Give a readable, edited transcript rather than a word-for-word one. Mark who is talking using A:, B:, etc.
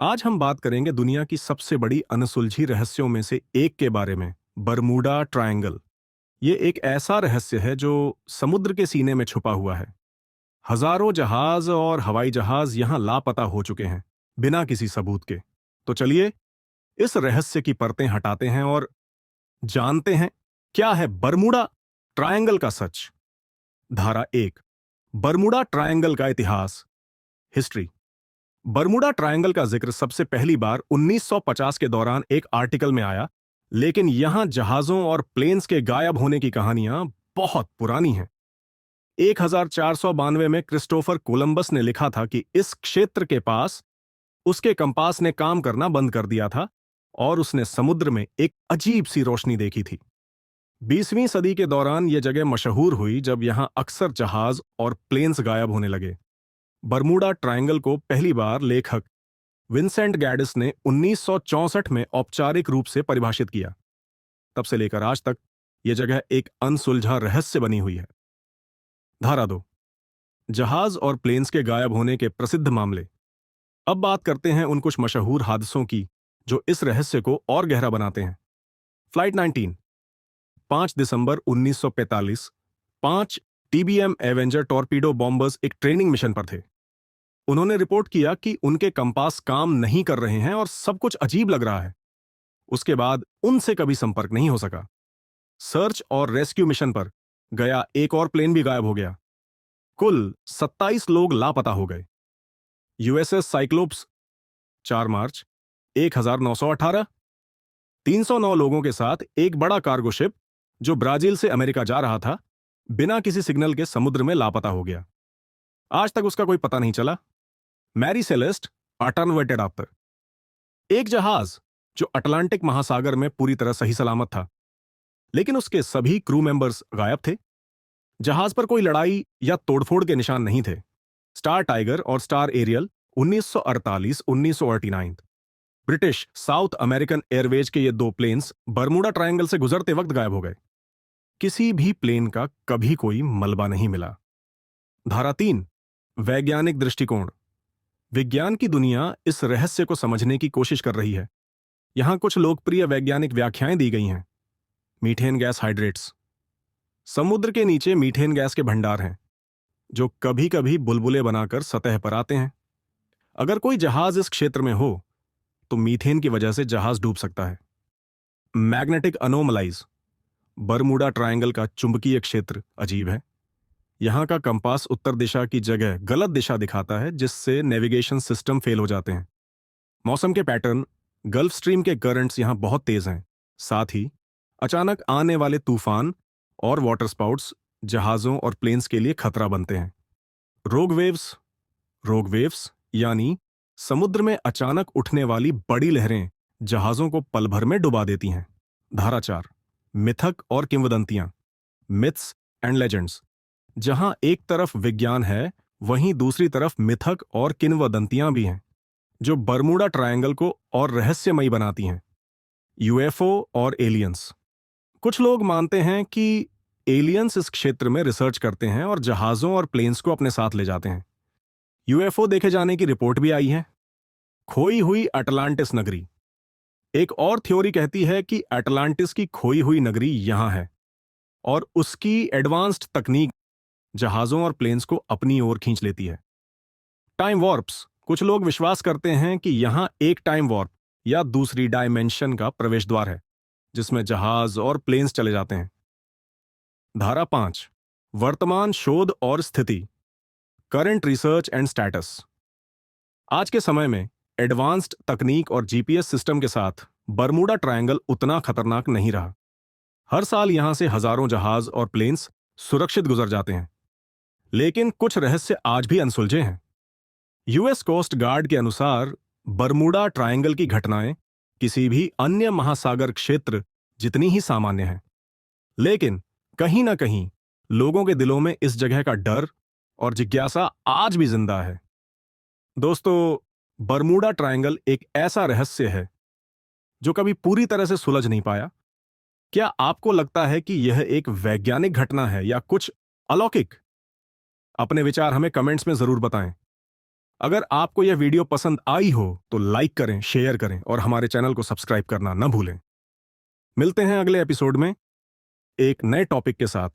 A: आज हम बात करेंगे दुनिया की सबसे बड़ी अनसुलझी रहस्यों में से एक के बारे में, बरमूडा ट्रायंगल। ये एक ऐसा रहस्य है जो समुद्र के सीने में छुपा हुआ है। हजारों जहाज और हवाई जहाज यहां लापता हो चुके हैं, बिना किसी सबूत के। तो चलिए इस रहस्य की परतें हटाते हैं और जानते हैं क्या है बरमूडा ट्रायंगल का सच। धारा एक, बरमूडा ट्रायंगल का इतिहास। हिस्ट्री। बरमूडा ट्रायंगल का जिक्र सबसे पहली बार 1950 के दौरान एक आर्टिकल में आया, लेकिन यहां जहाजों और प्लेन्स के गायब होने की कहानियां बहुत पुरानी हैं। 1492 में क्रिस्टोफर कोलंबस ने लिखा था कि इस क्षेत्र के पास उसके कंपास ने काम करना बंद कर दिया था और उसने समुद्र में एक अजीब सी रोशनी देखी थी। 20वीं सदी के दौरान यह जगह मशहूर हुई जब यहां अक्सर जहाज और प्लेन्स गायब होने लगे। बरमूडा ट्रायंगल को पहली बार लेखक विंसेंट गैडिस ने 1964 में औपचारिक रूप से परिभाषित किया। तब से लेकर आज तक यह जगह एक अनसुलझा रहस्य बनी हुई है। धारा 2, जहाज और प्लेन्स के गायब होने के प्रसिद्ध मामले। अब बात करते हैं उन कुछ मशहूर हादसों की जो इस रहस्य को और गहरा बनाते हैं। फ्लाइट 19, 5 दिसंबर 1945, 5 टीबीएम एवेंजर टॉर्पीडो बॉम्बर्स एक ट्रेनिंग मिशन पर थे। उन्होंने रिपोर्ट किया कि उनके कंपास काम नहीं कर रहे हैं और सब कुछ अजीब लग रहा है। उसके बाद उनसे कभी संपर्क नहीं हो सका। सर्च और रेस्क्यू मिशन पर गया एक और प्लेन भी गायब हो गया। कुल 27 लोग लापता हो गए। यूएसएस साइक्लोप्स, 4 मार्च 1918, 309 लोगों के साथ एक बड़ा कार्गो शिप जो ब्राजील से अमेरिका जा रहा था, बिना किसी सिग्नल के समुद्र में लापता हो गया। आज तक उसका कोई पता नहीं चला। मैरी सेलेस्ट, अटर्नवेटेड आफ्टर। एक जहाज जो अटलांटिक महासागर में पूरी तरह सही सलामत था, लेकिन उसके सभी क्रू मेंबर्स गायब थे। जहाज पर कोई लड़ाई या तोड़फोड़ के निशान नहीं थे। स्टार टाइगर और Star Ariel, 1948-1949। British South American Airways के ये दो प्लेन्स बरमूडा ट्रायंगल से गुजरते वक्त गायब हो गए। किसी भी प्लेन का कभी कोई मलबा नहीं मिला। धारा 3, वैज्ञानिक दृष्टिकोण। विज्ञान की दुनिया इस रहस्य को समझने की कोशिश कर रही है। यहां कुछ लोकप्रिय वैज्ञानिक व्याख्याएं दी गई हैं। Methane gas hydrates. समुद्र के नीचे मीथेन गैस के भंडार हैं जो कभी कभी बुलबुले बनाकर सतह पर आते हैं। अगर कोई जहाज इस क्षेत्र में हो तो मीथेन की वजह से जहाज डूब सकता है। मैग्नेटिक अनोमलाइज। बरमूडा ट्रायंगल का चुंबकीय क्षेत्र अजीब है। यहां का कंपास उत्तर दिशा की जगह गलत दिशा दिखाता है, जिससे नेविगेशन सिस्टम फेल हो जाते हैं। मौसम के पैटर्न, गल्फ स्ट्रीम के करंट्स यहां बहुत तेज हैं। साथ ही अचानक आने वाले तूफान और वाटर स्पाउट्स जहाजों और प्लेन्स के लिए खतरा बनते हैं। रोग वेव्स यानी समुद्र में अचानक उठने वाली बड़ी लहरें जहाजों को पल भर में डुबा देती हैं। धारा 4, मिथक और किंवदंतियां। Myths and legends. जहां एक तरफ विज्ञान है, वहीं दूसरी तरफ मिथक और किंवदंतियां भी हैं जो बरमूडा ट्रायंगल को और रहस्यमयी बनाती हैं। यूएफओ और एलियंस। कुछ लोग मानते हैं कि एलियंस इस क्षेत्र में रिसर्च करते हैं और जहाजों और प्लेन्स को अपने साथ ले जाते हैं। यूएफओ देखे जाने की रिपोर्ट भी आई है। खोई हुई अटलांटिस नगरी। एक और थ्योरी कहती है कि अटलांटिस की खोई हुई नगरी यहां है और उसकी एडवांस्ड तकनीक जहाजों और प्लेन्स को अपनी ओर खींच लेती है। टाइम वॉर्प्स। कुछ लोग विश्वास करते हैं कि यहां एक टाइम वॉर्प या दूसरी डायमेंशन का प्रवेश द्वार है जिसमें जहाज और प्लेन्स चले जाते हैं। धारा 5, वर्तमान शोध और स्थिति। Current research and status. आज के समय में एडवांस्ड तकनीक और जीपीएस सिस्टम के साथ बरमूडा ट्रायंगल उतना खतरनाक नहीं रहा। हर साल यहां से हजारों जहाज और प्लेन्स सुरक्षित गुजर जाते हैं, लेकिन कुछ रहस्य आज भी अनसुलझे हैं। यूएस कोस्ट गार्ड के अनुसार बरमूडा ट्रायंगल की घटनाएं किसी भी अन्य महासागर क्षेत्र जितनी ही सामान्य हैं, लेकिन कहीं ना कहीं लोगों के दिलों में इस जगह का डर और जिज्ञासा आज भी जिंदा है। दोस्तों, बरमूडा ट्रायंगल एक ऐसा रहस्य है जो कभी पूरी तरह से सुलझ नहीं पाया। क्या आपको लगता है कि यह एक वैज्ञानिक घटना है या कुछ अलौकिक? अपने विचार हमें कमेंट्स में जरूर बताएं। अगर आपको यह वीडियो पसंद आई हो तो लाइक करें, शेयर करें और हमारे चैनल को सब्सक्राइब करना न भूलें। मिलते हैं अगले एपिसोड में एक नए टॉपिक के साथ।